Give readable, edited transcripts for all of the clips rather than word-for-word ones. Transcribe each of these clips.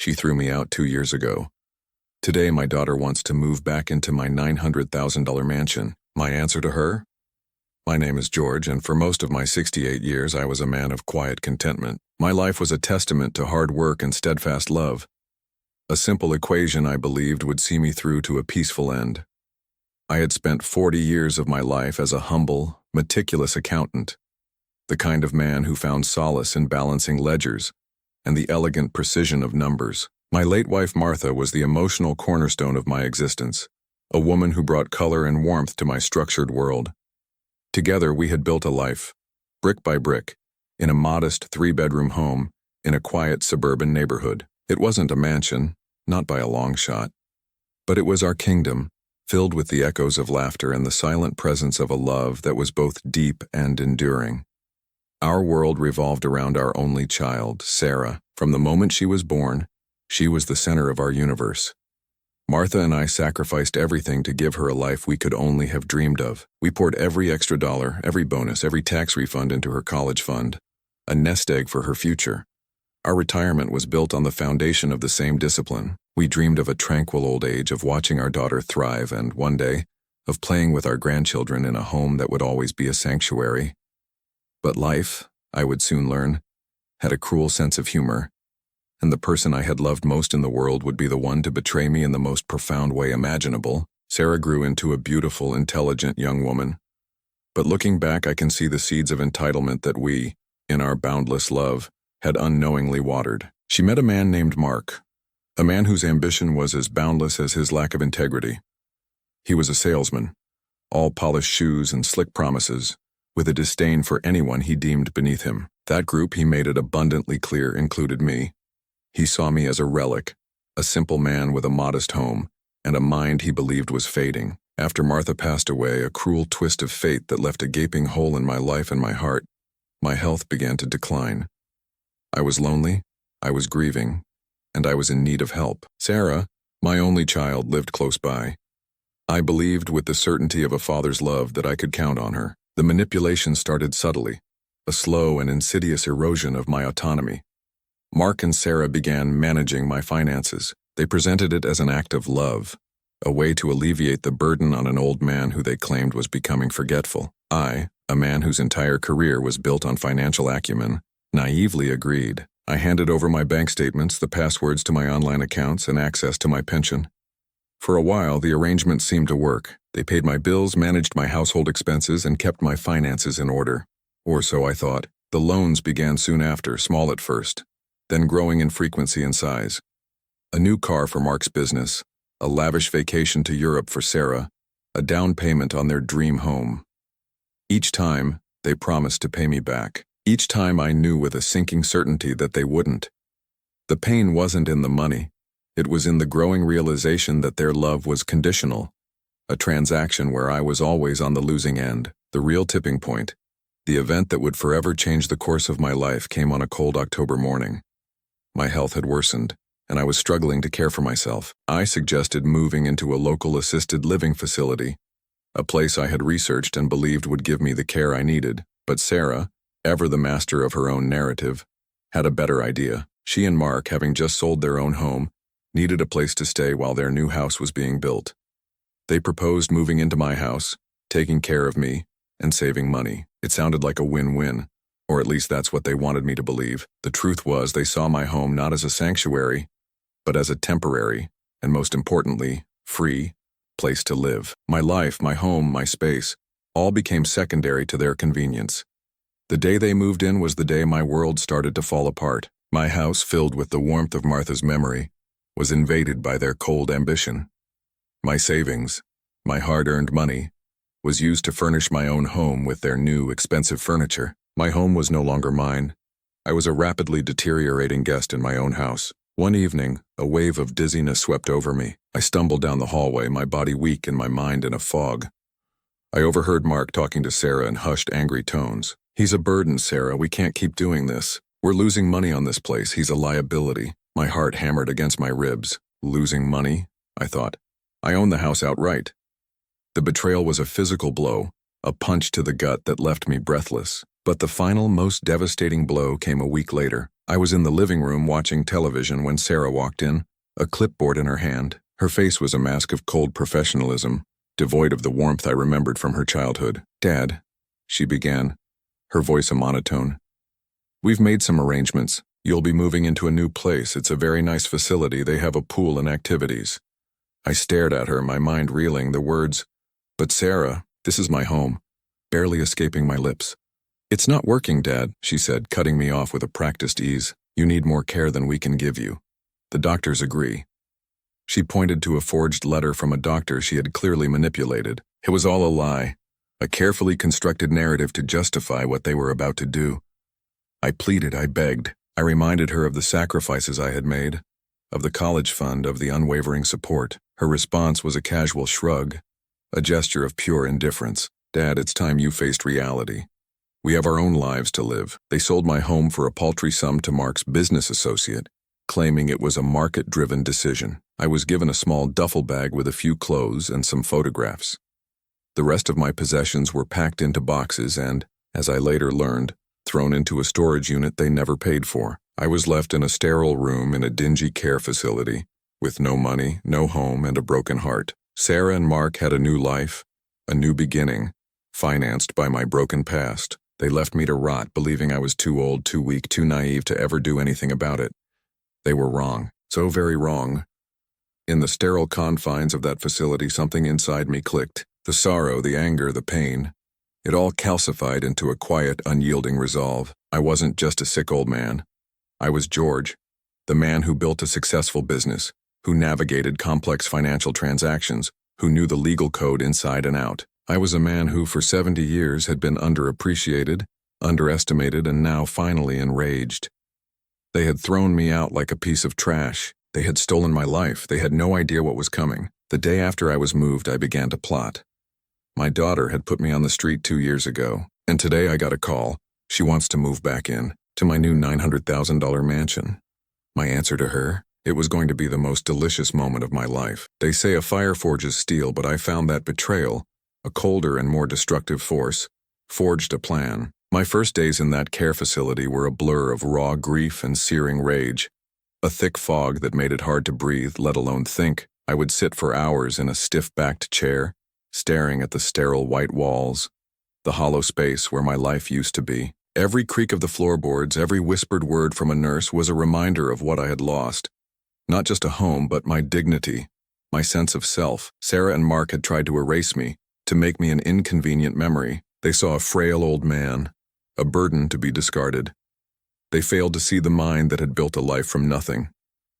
She threw me out 2 years ago. Today, my daughter wants to move back into my $900,000 mansion. My answer to her? My name is George, and for most of my 68 years, I was a man of quiet contentment. My life was a testament to hard work and steadfast love. A simple equation, I believed, would see me through to a peaceful end. I had spent 40 years of my life as a humble, meticulous accountant, the kind of man who found solace in balancing ledgers and the elegant precision of numbers. My late wife Martha was the emotional cornerstone of my existence, a woman who brought color and warmth to my structured world. Together, we had built a life, brick by brick, in a modest 3-bedroom home in a quiet suburban neighborhood. It wasn't a mansion, not by a long shot, but it was our kingdom, filled with the echoes of laughter and the silent presence of a love that was both deep and enduring. Our world revolved around our only child, Sarah. From the moment she was born, she was the center of our universe. Martha and I sacrificed everything to give her a life we could only have dreamed of. We poured every extra dollar, every bonus, every tax refund into her college fund, a nest egg for her future. Our retirement was built on the foundation of the same discipline. We dreamed of a tranquil old age, of watching our daughter thrive, and one day, of playing with our grandchildren in a home that would always be a sanctuary. But life, I would soon learn, had a cruel sense of humor, and the person I had loved most in the world would be the one to betray me in the most profound way imaginable. Sarah grew into a beautiful, intelligent young woman. But looking back, I can see the seeds of entitlement that we, in our boundless love, had unknowingly watered. She met a man named Mark, a man whose ambition was as boundless as his lack of integrity. He was a salesman, all polished shoes and slick promises, with a disdain for anyone he deemed beneath him. That group, he made it abundantly clear, included me. He saw me as a relic, a simple man with a modest home, and a mind he believed was fading. After Martha passed away, a cruel twist of fate that left a gaping hole in my life and my heart, my health began to decline. I was lonely, I was grieving, and I was in need of help. Sarah, my only child, lived close by. I believed with the certainty of a father's love that I could count on her. The manipulation started subtly, a slow and insidious erosion of my autonomy. Mark and Sarah began managing my finances. They presented it as an act of love, a way to alleviate the burden on an old man who they claimed was becoming forgetful. I, a man whose entire career was built on financial acumen, naively agreed. I handed over my bank statements, the passwords to my online accounts, and access to my pension. For a while, the arrangement seemed to work. They paid my bills, managed my household expenses, and kept my finances in order. Or so I thought. The loans began soon after, small at first, then growing in frequency and size. A new car for Mark's business, a lavish vacation to Europe for Sarah, a down payment on their dream home. Each time, they promised to pay me back. Each time I knew with a sinking certainty that they wouldn't. The pain wasn't in the money. It was in the growing realization that their love was conditional, a transaction where I was always on the losing end. The real tipping point, the event that would forever change the course of my life, came on a cold October morning. My health had worsened, and I was struggling to care for myself. I suggested moving into a local assisted living facility, a place I had researched and believed would give me the care I needed. But Sarah, ever the master of her own narrative, had a better idea. She and Mark, having just sold their own home, needed a place to stay while their new house was being built. They proposed moving into my house, taking care of me, and saving money. It sounded like a win-win, or at least that's what they wanted me to believe. The truth was, they saw my home not as a sanctuary, but as a temporary, and most importantly, free, place to live. My life, my home, my space, all became secondary to their convenience. The day they moved in was the day my world started to fall apart. My house, filled with the warmth of Martha's memory, was invaded by their cold ambition. My savings, my hard-earned money, was used to furnish my own home with their new, expensive furniture. My home was no longer mine. I was a rapidly deteriorating guest in my own house. One evening, a wave of dizziness swept over me. I stumbled down the hallway, my body weak and my mind in a fog. I overheard Mark talking to Sarah in hushed, angry tones. "He's a burden, Sarah. We can't keep doing this. We're losing money on this place. He's a liability." My heart hammered against my ribs. Losing money? I thought. I own the house outright. The betrayal was a physical blow, a punch to the gut that left me breathless. But the final, most devastating blow came a week later. I was in the living room watching television when Sarah walked in, a clipboard in her hand. Her face was a mask of cold professionalism, devoid of the warmth I remembered from her childhood. "Dad," she began, her voice a monotone. "We've made some arrangements. You'll be moving into a new place. It's a very nice facility. They have a pool and activities." I stared at her, my mind reeling, the words, "But Sarah, this is my home," barely escaping my lips. "It's not working, Dad," she said, cutting me off with a practiced ease. "You need more care than we can give you. The doctors agree." She pointed to a forged letter from a doctor she had clearly manipulated. It was all a lie, a carefully constructed narrative to justify what they were about to do. I pleaded, I begged. I reminded her of the sacrifices I had made, of the college fund, of the unwavering support. Her response was a casual shrug, a gesture of pure indifference. "Dad, it's time you faced reality. We have our own lives to live." They sold my home for a paltry sum to Mark's business associate, claiming it was a market-driven decision. I was given a small duffel bag with a few clothes and some photographs. The rest of my possessions were packed into boxes and, as I later learned, thrown into a storage unit they never paid for. I was left in a sterile room in a dingy care facility, with no money, no home, and a broken heart. Sarah and Mark had a new life, a new beginning, financed by my broken past. They left me to rot, believing I was too old, too weak, too naive to ever do anything about it. They were wrong, so very wrong. In the sterile confines of that facility, something inside me clicked. The sorrow, the anger, the pain. It all calcified into a quiet, unyielding resolve. I wasn't just a sick old man. I was George, the man who built a successful business, who navigated complex financial transactions, who knew the legal code inside and out. I was a man who, for 70 years, had been underappreciated, underestimated, and now finally enraged. They had thrown me out like a piece of trash. They had stolen my life. They had no idea what was coming. The day after I was moved, I began to plot. My daughter had put me on the street 2 years ago, and today I got a call. She wants to move back in, to my new $900,000 mansion. My answer to her? It was going to be the most delicious moment of my life. They say a fire forges steel, but I found that betrayal, a colder and more destructive force, forged a plan. My first days in that care facility were a blur of raw grief and searing rage, a thick fog that made it hard to breathe, let alone think. I would sit for hours in a stiff-backed chair, staring at the sterile white walls, the hollow space where my life used to be. Every creak of the floorboards, every whispered word from a nurse was a reminder of what I had lost. Not just a home, but my dignity, my sense of self. Sarah and Mark had tried to erase me, to make me an inconvenient memory. They saw a frail old man, a burden to be discarded. They failed to see the mind that had built a life from nothing,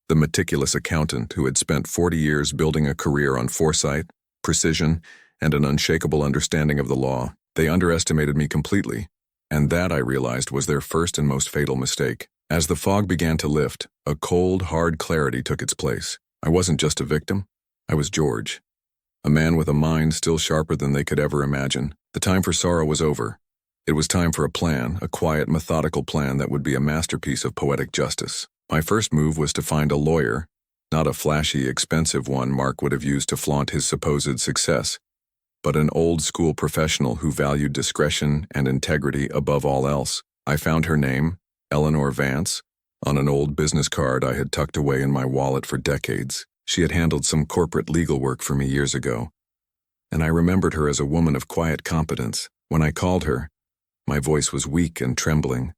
the meticulous accountant who had spent 40 years building a career on foresight, precision, and an unshakable understanding of the law. They underestimated me completely, and that, I realized, was their first and most fatal mistake. As the fog began to lift, a cold, hard clarity took its place. I wasn't just a victim. I was George, a man with a mind still sharper than they could ever imagine. The time for sorrow was over. It was time for a plan, a quiet, methodical plan that would be a masterpiece of poetic justice. My first move was to find a lawyer, not a flashy, expensive one Mark would have used to flaunt his supposed success, but an old-school professional who valued discretion and integrity above all else. I found her name, Eleanor Vance, on an old business card I had tucked away in my wallet for decades. She had handled some corporate legal work for me years ago, and I remembered her as a woman of quiet competence. When I called her, my voice was weak and trembling,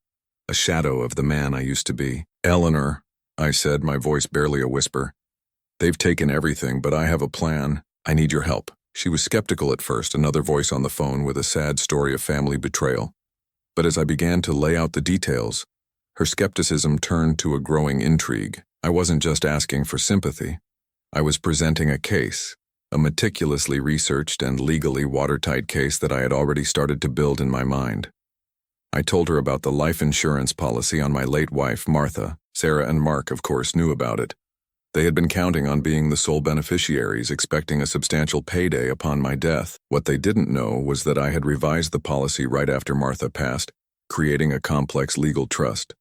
a shadow of the man I used to be. "Eleanor," I said, my voice barely a whisper. "They've taken everything, but I have a plan. I need your help." She was skeptical at first, another voice on the phone with a sad story of family betrayal. But as I began to lay out the details, her skepticism turned to a growing intrigue. I wasn't just asking for sympathy. I was presenting a case, a meticulously researched and legally watertight case that I had already started to build in my mind. I told her about the life insurance policy on my late wife, Martha. Sarah and Mark, of course, knew about it. They had been counting on being the sole beneficiaries, expecting a substantial payday upon my death. What they didn't know was that I had revised the policy right after Martha passed, creating a complex legal trust.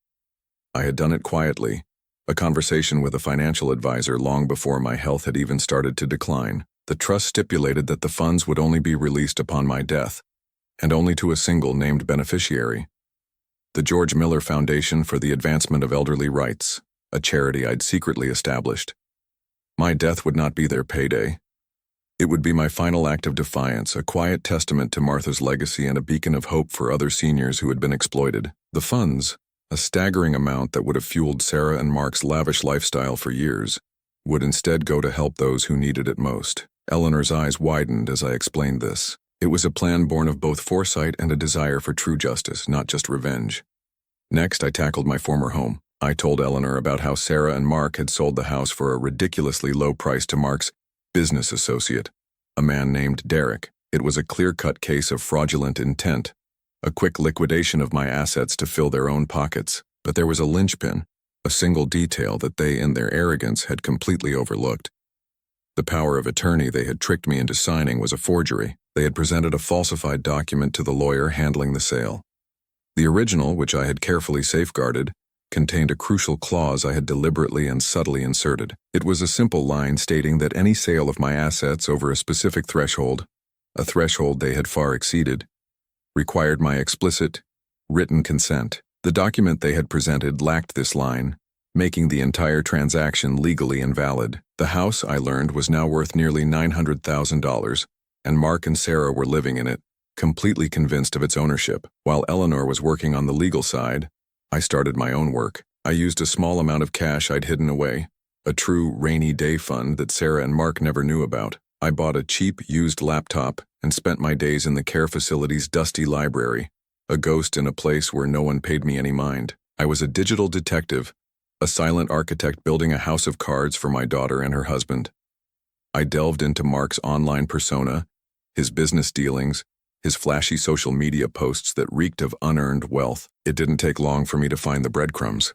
I had done it quietly, a conversation with a financial advisor long before my health had even started to decline. The trust stipulated that the funds would only be released upon my death, and only to a single named beneficiary. the George Miller Foundation for the Advancement of Elderly Rights, a charity I'd secretly established. My death would not be their payday. It would be my final act of defiance, a quiet testament to Martha's legacy and a beacon of hope for other seniors who had been exploited. The funds, a staggering amount that would have fueled Sarah and Mark's lavish lifestyle for years, would instead go to help those who needed it most. Eleanor's eyes widened as I explained this. It was a plan born of both foresight and a desire for true justice, not just revenge. Next, I tackled my former home. I told Eleanor about how Sarah and Mark had sold the house for a ridiculously low price to Mark's business associate, a man named Derek. It was a clear-cut case of fraudulent intent, a quick liquidation of my assets to fill their own pockets. But there was a linchpin, a single detail that they, in their arrogance, had completely overlooked. The power of attorney they had tricked me into signing was a forgery. They had presented a falsified document to the lawyer handling the sale. The original, which I had carefully safeguarded, contained a crucial clause I had deliberately and subtly inserted. It was a simple line stating that any sale of my assets over a specific threshold, a threshold they had far exceeded, required my explicit, written consent. The document they had presented lacked this line, making the entire transaction legally invalid. The house, I learned, was now worth nearly $900,000, and Mark and Sarah were living in it, completely convinced of its ownership. While Eleanor was working on the legal side, I started my own work. I used a small amount of cash I'd hidden away, a true rainy day fund that Sarah and Mark never knew about. I bought a cheap, used laptop and spent my days in the care facility's dusty library, a ghost in a place where no one paid me any mind. I was a digital detective, a silent architect building a house of cards for my daughter and her husband. I delved into Mark's online persona, his business dealings, his flashy social media posts that reeked of unearned wealth. It didn't take long for me to find the breadcrumbs.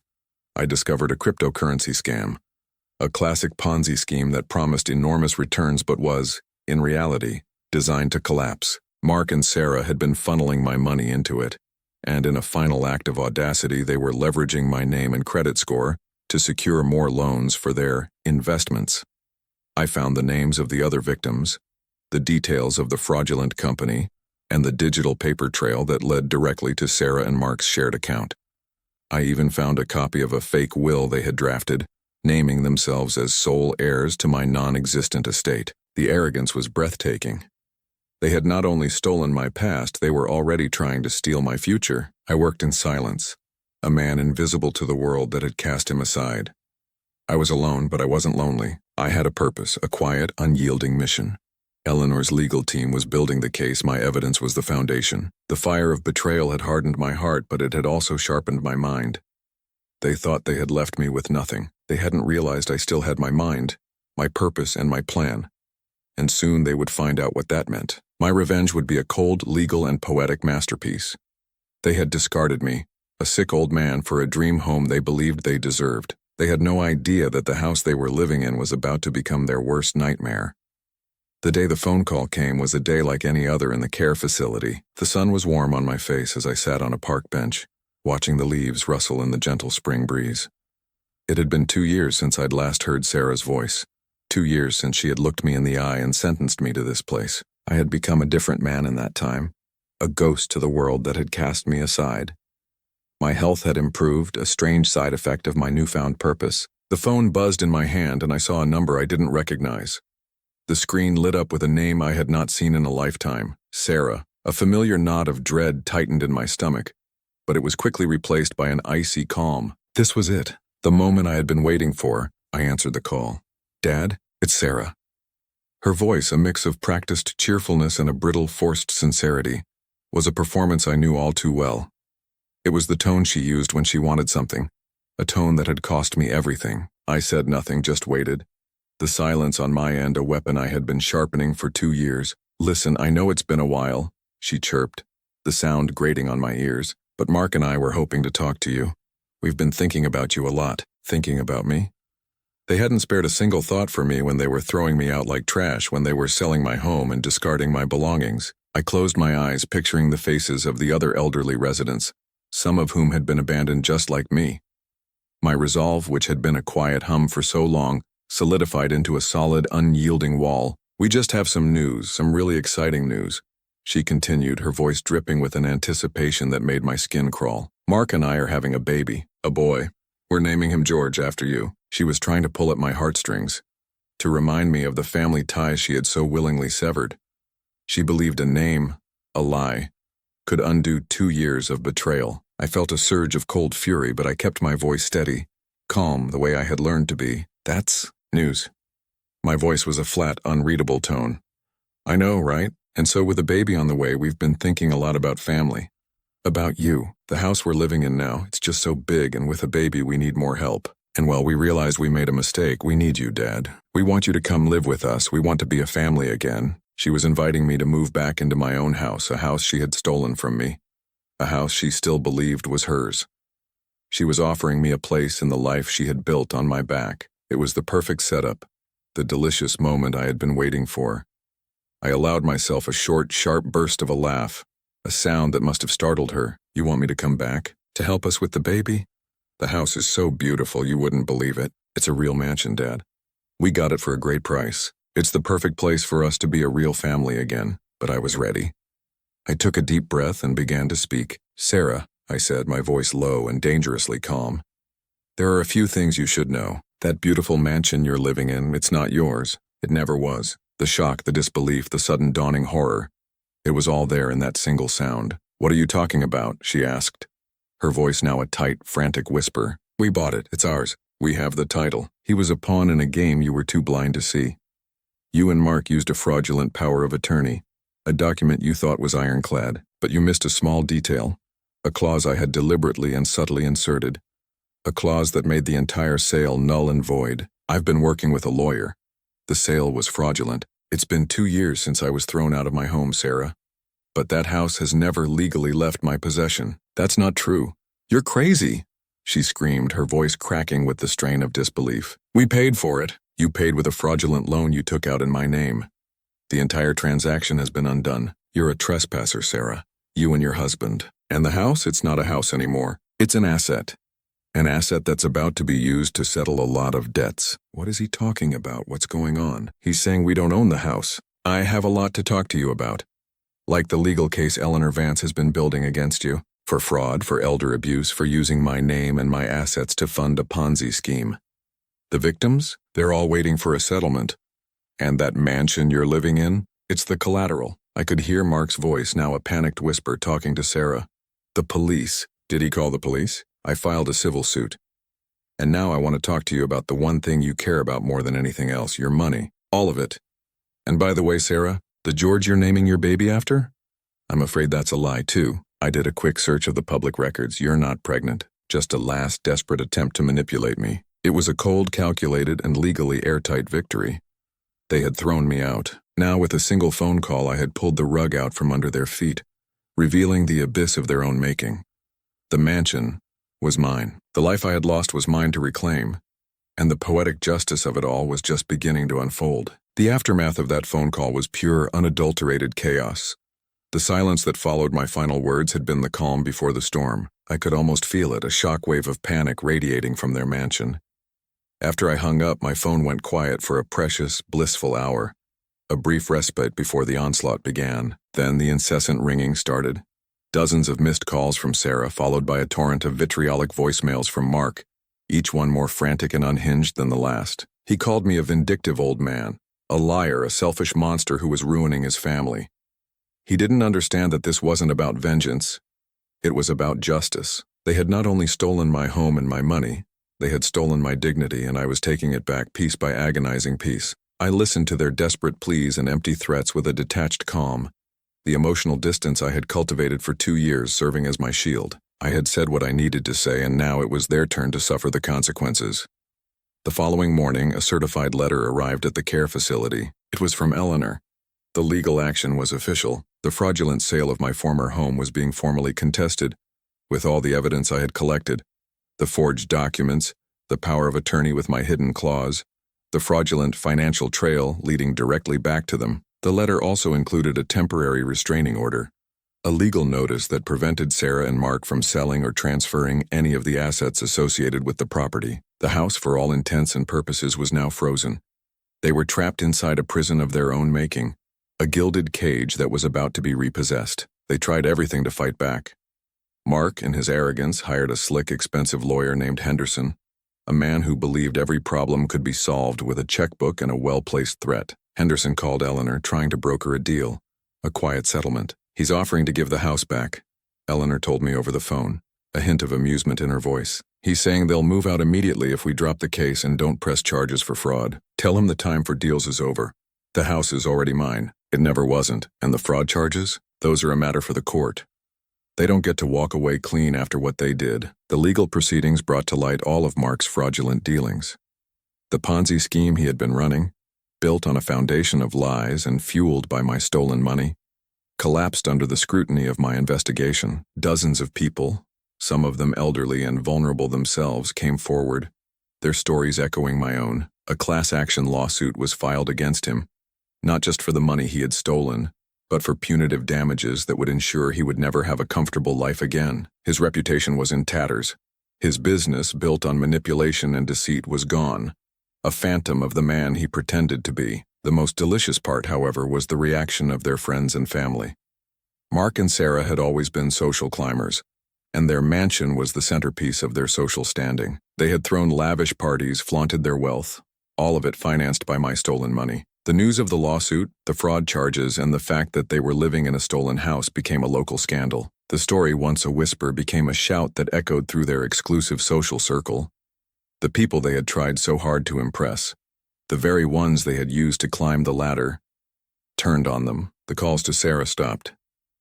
I discovered a cryptocurrency scam, a classic Ponzi scheme that promised enormous returns but was, in reality, designed to collapse. Mark and Sarah had been funneling my money into it, and in a final act of audacity, they were leveraging my name and credit score to secure more loans for their investments. I found the names of the other victims, the details of the fraudulent company, and the digital paper trail that led directly to Sarah and Mark's shared account. I even found a copy of a fake will they had drafted, naming themselves as sole heirs to my non-existent estate. The arrogance was breathtaking. They had not only stolen my past, they were already trying to steal my future. I worked in silence, a man invisible to the world that had cast him aside. I was alone, but I wasn't lonely. I had a purpose, a quiet, unyielding mission. Eleanor's legal team was building the case. My evidence was the foundation. The fire of betrayal had hardened my heart, but it had also sharpened my mind. They thought they had left me with nothing. They hadn't realized I still had my mind, my purpose, and my plan. And soon they would find out what that meant. My revenge would be a cold, legal, and poetic masterpiece. They had discarded me, a sick old man, for a dream home they believed they deserved. They had no idea that the house they were living in was about to become their worst nightmare. The day the phone call came was a day like any other in the care facility. The sun was warm on my face as I sat on a park bench, watching the leaves rustle in the gentle spring breeze. It had been 2 years since I'd last heard Sarah's voice. 2 years since she had looked me in the eye and sentenced me to this place. I had become a different man in that time, a ghost to the world that had cast me aside. My health had improved, a strange side effect of my newfound purpose. The phone buzzed in my hand and I saw a number I didn't recognize. The screen lit up with a name I had not seen in a lifetime, Sarah. A familiar knot of dread tightened in my stomach, but it was quickly replaced by an icy calm. This was it, the moment I had been waiting for. I answered the call. "Dad, it's Sarah." Her voice, a mix of practiced cheerfulness and a brittle, forced sincerity, was a performance I knew all too well. It was the tone she used when she wanted something, a tone that had cost me everything. I said nothing, just waited. The silence on my end, a weapon I had been sharpening for 2 years. "Listen, I know it's been a while," she chirped, the sound grating on my ears, "but Mark and I were hoping to talk to you. We've been thinking about you a lot." Thinking about me? They hadn't spared a single thought for me when they were throwing me out like trash, when they were selling my home and discarding my belongings. I closed my eyes, picturing the faces of the other elderly residents, some of whom had been abandoned just like me. My resolve, which had been a quiet hum for so long, solidified into a solid, unyielding wall. "We just have some news, some really exciting news," she continued, her voice dripping with an anticipation that made my skin crawl. Mark and I are having a baby, a boy. We're naming him George after you. She was trying to pull at my heartstrings, to remind me of the family ties she had so willingly severed. She believed a name, a lie, could undo 2 years of betrayal. I felt a surge of cold fury, but I kept my voice steady, calm the way I had learned to be. That's news. My voice was a flat, unreadable tone. I know, right? And so with a baby on the way, we've been thinking a lot about family. About you. The house we're living in now, it's just so big, and with a baby we need more help. And while we realize we made a mistake, we need you, Dad. We want you to come live with us. We want to be a family again. She was inviting me to move back into my own house, a house she had stolen from me. A house she still believed was hers. She was offering me a place in the life she had built on my back. It was the perfect setup, the delicious moment I had been waiting for. I allowed myself a short, sharp burst of a laugh, a sound that must have startled her. You want me to come back? To help us with the baby? The house is so beautiful you wouldn't believe it. It's a real mansion, Dad. We got it for a great price. It's the perfect place for us to be a real family again, but I was ready. I took a deep breath and began to speak. Sarah, I said, my voice low and dangerously calm. There are a few things you should know. That beautiful mansion you're living in, it's not yours. It never was. The shock, the disbelief, the sudden dawning horror. It was all there in that single sound. What are you talking about? She asked. Her voice now a tight, frantic whisper. We bought it. It's ours. We have the title. He was a pawn in a game you were too blind to see. You and Mark used a fraudulent power of attorney, a document you thought was ironclad, but you missed a small detail, a clause I had deliberately and subtly inserted, a clause that made the entire sale null and void. I've been working with a lawyer. The sale was fraudulent. It's been 2 years since I was thrown out of my home, Sarah. But that house has never legally left my possession. That's not true. You're crazy, she screamed, her voice cracking with the strain of disbelief. We paid for it. You paid with a fraudulent loan you took out in my name. The entire transaction has been undone. You're a trespasser, Sarah. You and your husband. And the house, it's not a house anymore. It's an asset. An asset that's about to be used to settle a lot of debts. What is he talking about? What's going on? He's saying we don't own the house. I have a lot to talk to you about. Like the legal case Eleanor Vance has been building against you. For fraud, for elder abuse, for using my name and my assets to fund a Ponzi scheme. The victims? They're all waiting for a settlement. And that mansion you're living in? It's the collateral. I could hear Mark's voice, now a panicked whisper, talking to Sarah. The police. Did he call the police? I filed a civil suit. And now I want to talk to you about the one thing you care about more than anything else, your money. All of it. And by the way, Sarah, the George you're naming your baby after? I'm afraid that's a lie, too. I did a quick search of the public records. You're not pregnant. Just a last desperate attempt to manipulate me. It was a cold, calculated, and legally airtight victory. They had thrown me out. Now, with a single phone call, I had pulled the rug out from under their feet, revealing the abyss of their own making. The mansion was mine. The life I had lost was mine to reclaim, and the poetic justice of it all was just beginning to unfold. The aftermath of that phone call was pure, unadulterated chaos. The silence that followed my final words had been the calm before the storm. I could almost feel it, a shockwave of panic radiating from their mansion. After I hung up, my phone went quiet for a precious, blissful hour, a brief respite before the onslaught began. Then the incessant ringing started. Dozens of missed calls from Sarah, followed by a torrent of vitriolic voicemails from Mark, each one more frantic and unhinged than the last. He called me a vindictive old man, a liar, a selfish monster who was ruining his family. He didn't understand that this wasn't about vengeance. It was about justice. They had not only stolen my home and my money, they had stolen my dignity, and I was taking it back piece by agonizing piece. I listened to their desperate pleas and empty threats with a detached calm, the emotional distance I had cultivated for 2 years serving as my shield. I had said what I needed to say, and now it was their turn to suffer the consequences. The following morning, a certified letter arrived at the care facility. It was from Eleanor. The legal action was official. The fraudulent sale of my former home was being formally contested, with all the evidence I had collected. The forged documents, the power of attorney with my hidden clause, the fraudulent financial trail leading directly back to them. The letter also included a temporary restraining order, a legal notice that prevented Sarah and Mark from selling or transferring any of the assets associated with the property. The house, for all intents and purposes, was now frozen. They were trapped inside a prison of their own making, a gilded cage that was about to be repossessed. They tried everything to fight back. Mark, in his arrogance, hired a slick, expensive lawyer named Henderson, a man who believed every problem could be solved with a checkbook and a well-placed threat. Henderson called Eleanor, trying to broker a deal, a quiet settlement. "He's offering to give the house back," Eleanor told me over the phone, a hint of amusement in her voice. "He's saying they'll move out immediately if we drop the case and don't press charges for fraud. Tell him the time for deals is over. The house is already mine. It never wasn't. And the fraud charges? Those are a matter for the court. They don't get to walk away clean after what they did." The legal proceedings brought to light all of Mark's fraudulent dealings. The Ponzi scheme he had been running, built on a foundation of lies and fueled by my stolen money, collapsed under the scrutiny of my investigation. Dozens of people, some of them elderly and vulnerable themselves, came forward, their stories echoing my own. A class action lawsuit was filed against him, not just for the money he had stolen, but for punitive damages that would ensure he would never have a comfortable life again. His reputation was in tatters. His business, built on manipulation and deceit, was gone, a phantom of the man he pretended to be. The most delicious part, however, was the reaction of their friends and family. Mark and Sarah had always been social climbers, and their mansion was the centerpiece of their social standing. They had thrown lavish parties, flaunted their wealth, all of it financed by my stolen money. The news of the lawsuit, the fraud charges, and the fact that they were living in a stolen house became a local scandal. The story, once a whisper, became a shout that echoed through their exclusive social circle. The people they had tried so hard to impress, the very ones they had used to climb the ladder, turned on them. The calls to Sarah stopped.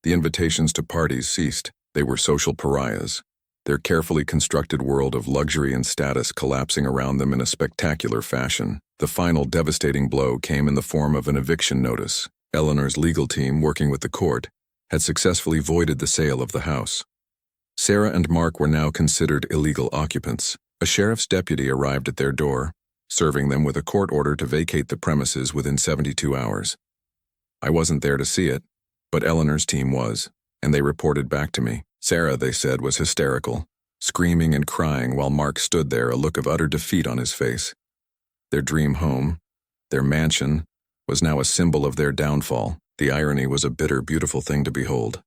The invitations to parties ceased. They were social pariahs, their carefully constructed world of luxury and status collapsing around them in a spectacular fashion. The final devastating blow came in the form of an eviction notice. Eleanor's legal team, working with the court, had successfully voided the sale of the house. Sarah and Mark were now considered illegal occupants. A sheriff's deputy arrived at their door, serving them with a court order to vacate the premises within 72 hours. I wasn't there to see it, but Eleanor's team was, and they reported back to me. Sarah, they said, was hysterical, screaming and crying while Mark stood there, a look of utter defeat on his face. Their dream home, their mansion, was now a symbol of their downfall. The irony was a bitter, beautiful thing to behold.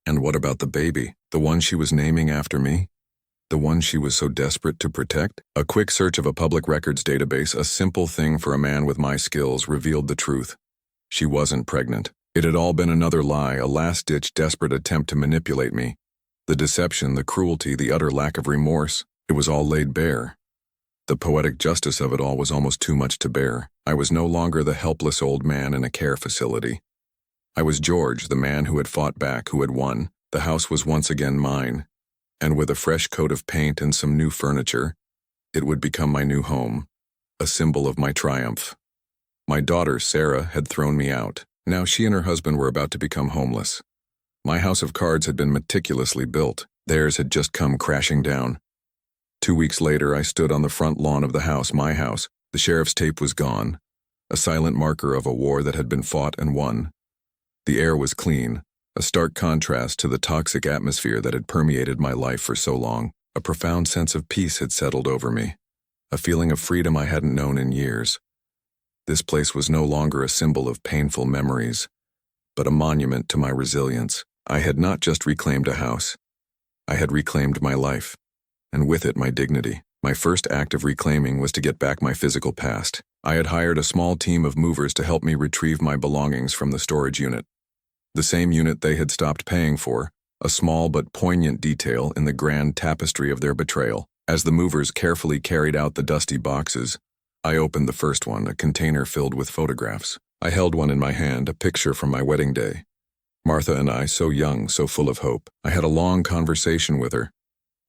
And what about the baby, the one she was naming after me? The one she was so desperate to protect? A quick search of a public records database, a simple thing for a man with my skills, revealed the truth. She wasn't pregnant. It had all been another lie, a last-ditch, desperate attempt to manipulate me. The deception, the cruelty, the utter lack of remorse, it was all laid bare. The poetic justice of it all was almost too much to bear. I was no longer the helpless old man in a care facility. I was George, the man who had fought back, who had won. The house was once again mine, and with a fresh coat of paint and some new furniture, it would become my new home, a symbol of my triumph. My daughter, Sarah, had thrown me out. Now she and her husband were about to become homeless. My house of cards had been meticulously built. Theirs had just come crashing down. 2 weeks later, I stood on the front lawn of the house, my house. The sheriff's tape was gone, a silent marker of a war that had been fought and won. The air was clean, a stark contrast to the toxic atmosphere that had permeated my life for so long. A profound sense of peace had settled over me, a feeling of freedom I hadn't known in years. This place was no longer a symbol of painful memories, but a monument to my resilience. I had not just reclaimed a house. I had reclaimed my life, and with it my dignity. My first act of reclaiming was to get back my physical past. I had hired a small team of movers to help me retrieve my belongings from the storage unit. The same unit they had stopped paying for, a small but poignant detail in the grand tapestry of their betrayal. As the movers carefully carried out the dusty boxes, I opened the first one, a container filled with photographs. I held one in my hand, a picture from my wedding day. Martha and I, so young, so full of hope. I had a long conversation with her,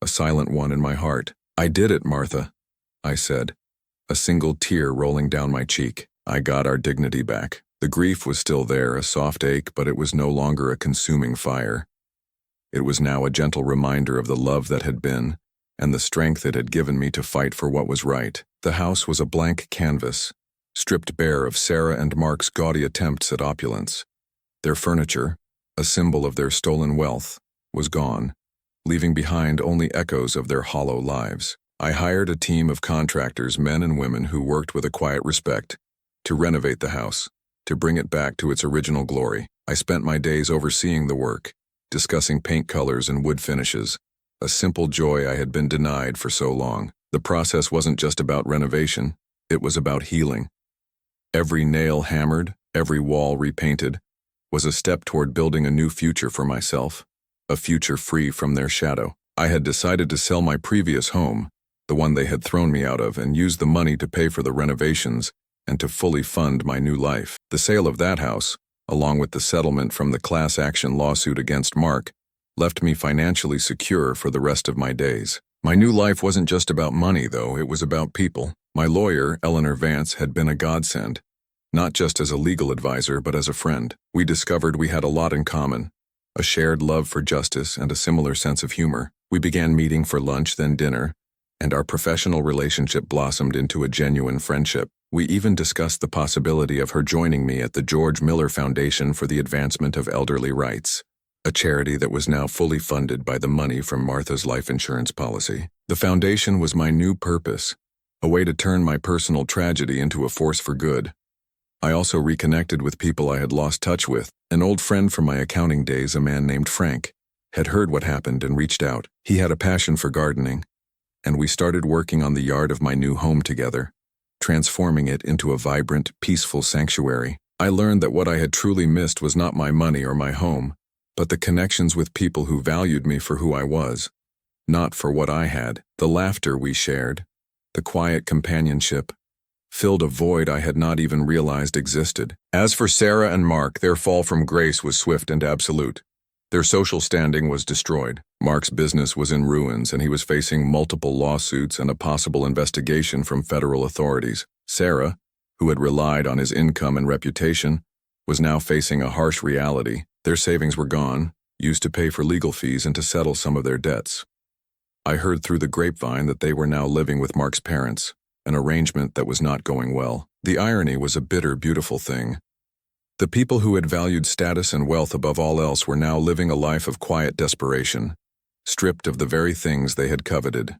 a silent one in my heart. "I did it, Martha," I said, a single tear rolling down my cheek. I got our dignity back. The grief was still there, a soft ache, but it was no longer a consuming fire. It was now a gentle reminder of the love that had been, and the strength it had given me to fight for what was right. The house was a blank canvas, stripped bare of Sarah and Mark's gaudy attempts at opulence. Their furniture, a symbol of their stolen wealth, was gone, leaving behind only echoes of their hollow lives. I hired a team of contractors, men and women who worked with a quiet respect, to renovate the house, to bring it back to its original glory. I spent my days overseeing the work, discussing paint colors and wood finishes, a simple joy I had been denied for so long. The process wasn't just about renovation, it was about healing. Every nail hammered, every wall repainted, was a step toward building a new future for myself, a future free from their shadow. I had decided to sell my previous home, the one they had thrown me out of, and use the money to pay for the renovations and to fully fund my new life. The sale of that house, along with the settlement from the class action lawsuit against Mark, left me financially secure for the rest of my days. My new life wasn't just about money, though, it was about people. My lawyer, Eleanor Vance, had been a godsend, not just as a legal advisor, but as a friend. We discovered we had a lot in common, a shared love for justice and a similar sense of humor. We began meeting for lunch, then dinner, and our professional relationship blossomed into a genuine friendship. We even discussed the possibility of her joining me at the George Miller Foundation for the Advancement of Elderly Rights, a charity that was now fully funded by the money from Martha's life insurance policy. The foundation was my new purpose, a way to turn my personal tragedy into a force for good. I also reconnected with people I had lost touch with. An old friend from my accounting days, a man named Frank, had heard what happened and reached out. He had a passion for gardening, and we started working on the yard of my new home together, transforming it into a vibrant, peaceful sanctuary. I learned that what I had truly missed was not my money or my home, but the connections with people who valued me for who I was, not for what I had. The laughter we shared, the quiet companionship, filled a void I had not even realized existed. As for Sarah and Mark, their fall from grace was swift and absolute. Their social standing was destroyed. Mark's business was in ruins, and he was facing multiple lawsuits and a possible investigation from federal authorities. Sarah, who had relied on his income and reputation, was now facing a harsh reality. Their savings were gone, used to pay for legal fees and to settle some of their debts. I heard through the grapevine that they were now living with Mark's parents, an arrangement that was not going well. The irony was a bitter, beautiful thing. The people who had valued status and wealth above all else were now living a life of quiet desperation, stripped of the very things they had coveted.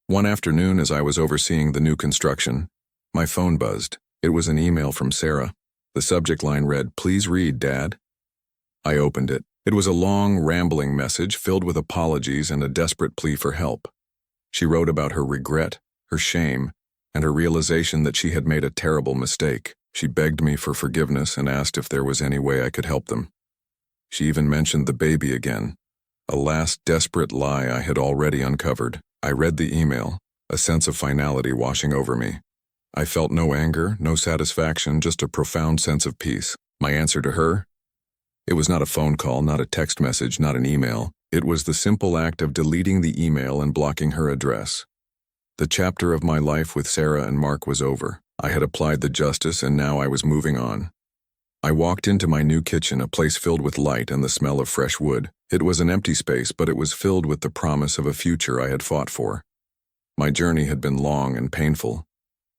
One afternoon, as I was overseeing the new construction, my phone buzzed. It was an email from Sarah. The subject line read, "Please read, Dad." I opened it. It was a long, rambling message filled with apologies and a desperate plea for help. She wrote about her regret, her shame, and her realization that she had made a terrible mistake. She begged me for forgiveness and asked if there was any way I could help them. She even mentioned the baby again, a last desperate lie I had already uncovered. I read the email, a sense of finality washing over me. I felt no anger, no satisfaction, just a profound sense of peace. My answer to her? It was not a phone call, not a text message, not an email. It was the simple act of deleting the email and blocking her address. The chapter of my life with Sarah and Mark was over. I had applied the justice, and now I was moving on. I walked into my new kitchen, a place filled with light and the smell of fresh wood. It was an empty space, but it was filled with the promise of a future I had fought for. My journey had been long and painful,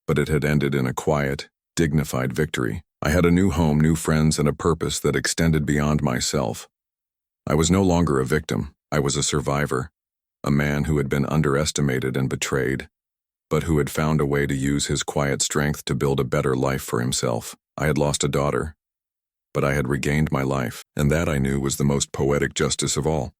but it had ended in a quiet, dignified victory. I had a new home, new friends, and a purpose that extended beyond myself. I was no longer a victim. I was a survivor, a man who had been underestimated and betrayed, but who had found a way to use his quiet strength to build a better life for himself. I had lost a daughter, but I had regained my life, and that I knew was the most poetic justice of all.